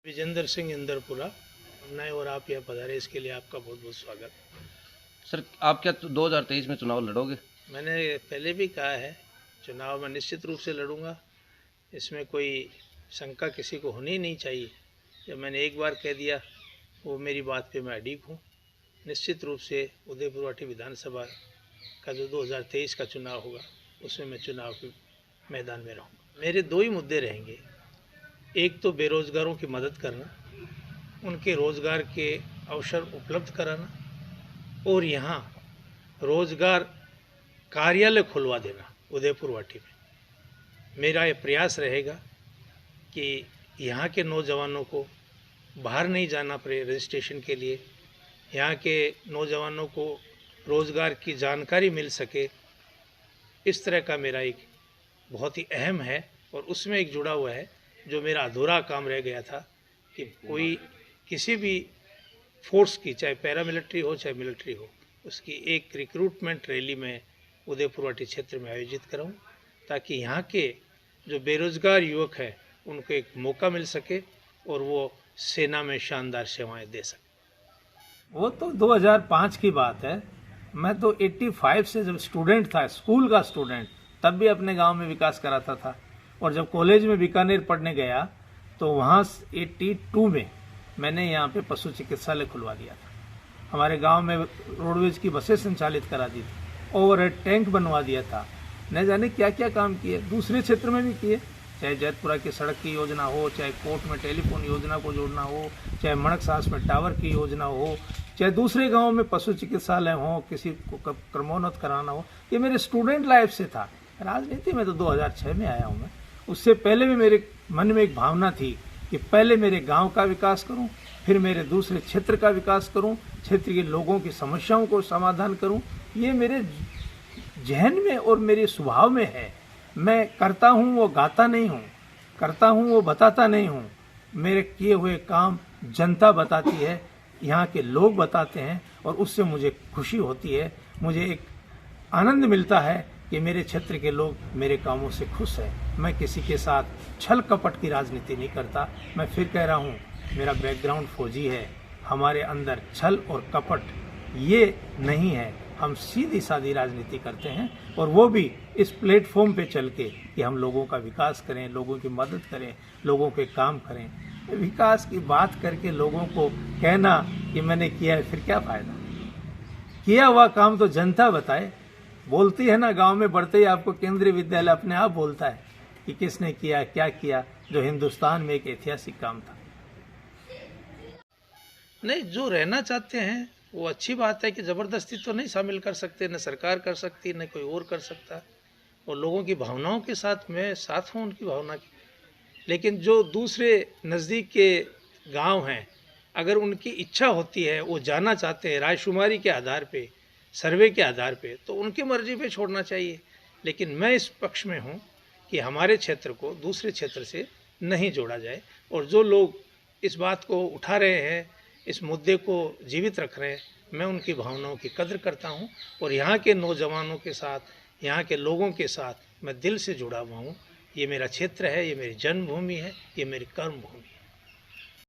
विजेंद्र सिंह इंदरपुरा नए और आप यहाँ पधारे, इसके लिए आपका बहुत बहुत स्वागत। सर, आप क्या 2023 में चुनाव लड़ोगे? मैंने पहले भी कहा है, चुनाव में निश्चित रूप से लड़ूंगा। इसमें कोई शंका किसी को होनी नहीं चाहिए। जब मैंने एक बार कह दिया, वो मेरी बात पे मैं अडिग हूँ। निश्चित रूप से उदयपुरवाटी विधानसभा का जो 2023 का चुनाव होगा, उसमें मैं चुनाव के मैदान में रहूँगा। मेरे दो ही मुद्दे रहेंगे। एक तो बेरोज़गारों की मदद करना, उनके रोज़गार के अवसर उपलब्ध कराना, और यहाँ रोज़गार कार्यालय खुलवा देना उदयपुरवाटी में। मेरा ये प्रयास रहेगा कि यहाँ के नौजवानों को बाहर नहीं जाना पड़े रजिस्ट्रेशन के लिए, यहाँ के नौजवानों को रोज़गार की जानकारी मिल सके। इस तरह का मेरा एक बहुत ही अहम है, और उसमें एक जुड़ा हुआ है जो मेरा अधूरा काम रह गया था कि कोई किसी भी फोर्स की, चाहे पैरामिलिट्री हो चाहे मिलिट्री हो, उसकी एक रिक्रूटमेंट रैली में उदयपुरवाटी क्षेत्र में आयोजित कराऊं, ताकि यहाँ के जो बेरोज़गार युवक हैं उनको एक मौका मिल सके और वो सेना में शानदार सेवाएं दे सके। वो तो 2005 की बात है। मैं तो 85 से जब स्टूडेंट था, स्कूल का स्टूडेंट, तब भी अपने गांव में विकास कराता था। और जब कॉलेज में बीकानेर पढ़ने गया तो वहाँ 82 में मैंने यहाँ पे पशु चिकित्सालय खुलवा दिया था। हमारे गांव में रोडवेज की बसें संचालित करा दी थी, ओवरहेड टैंक बनवा दिया था। न जाने क्या क्या काम किए, दूसरे क्षेत्र में भी किए, चाहे जैतपुरा की सड़क की योजना हो, चाहे कोर्ट में टेलीफोन योजना को जोड़ना हो, चाहे मणकसास में टावर की योजना हो, चाहे दूसरे गाँव में पशु चिकित्सालय हो, किसी को क्रमोन्नत कराना हो। ये मेरे स्टूडेंट लाइफ से था। राजनीति में तो 2006 में आया हूँ मैं। उससे पहले भी मेरे मन में एक भावना थी कि पहले मेरे गांव का विकास करूं, फिर मेरे दूसरे क्षेत्र का विकास करूं, क्षेत्र के लोगों की समस्याओं को समाधान करूं। ये मेरे जहन में और मेरे स्वभाव में है। मैं करता हूं वो गाता नहीं हूं, करता हूं वो बताता नहीं हूं। मेरे किए हुए काम जनता बताती है, यहाँ के लोग बताते हैं, और उससे मुझे खुशी होती है। मुझे एक आनंद मिलता है कि मेरे क्षेत्र के लोग मेरे कामों से खुश हैं। मैं किसी के साथ छल कपट की राजनीति नहीं करता। मैं फिर कह रहा हूँ, मेरा बैकग्राउंड फौजी है। हमारे अंदर छल और कपट ये नहीं है। हम सीधी सादी राजनीति करते हैं, और वो भी इस प्लेटफॉर्म पे चल के कि हम लोगों का विकास करें, लोगों की मदद करें, लोगों के काम करें। विकास की बात करके लोगों को कहना कि मैंने किया है, फिर क्या फ़ायदा? किया हुआ काम तो जनता बताए। बोलती है ना, गांव में बढ़ते ही आपको केंद्रीय विद्यालय अपने आप बोलता है कि किसने किया, क्या किया, जो हिंदुस्तान में एक ऐतिहासिक काम था। नहीं, जो रहना चाहते हैं वो अच्छी बात है कि ज़बरदस्ती तो नहीं शामिल कर सकते, न सरकार कर सकती, न कोई और कर सकता। और लोगों की भावनाओं के साथ मैं साथ हूँ, उनकी भावना की। लेकिन जो दूसरे नज़दीक के गांव हैं, अगर उनकी इच्छा होती है, वो जाना चाहते हैं रायशुमारी के आधार पे, सर्वे के आधार पे, तो उनकी मर्जी पे छोड़ना चाहिए। लेकिन मैं इस पक्ष में हूँ कि हमारे क्षेत्र को दूसरे क्षेत्र से नहीं जोड़ा जाए। और जो लोग इस बात को उठा रहे हैं, इस मुद्दे को जीवित रख रहे हैं, मैं उनकी भावनाओं की कद्र करता हूँ। और यहाँ के नौजवानों के साथ, यहाँ के लोगों के साथ मैं दिल से जुड़ा हुआ हूँ। ये मेरा क्षेत्र है, ये मेरी जन्मभूमि है, ये मेरी कर्मभूमि है।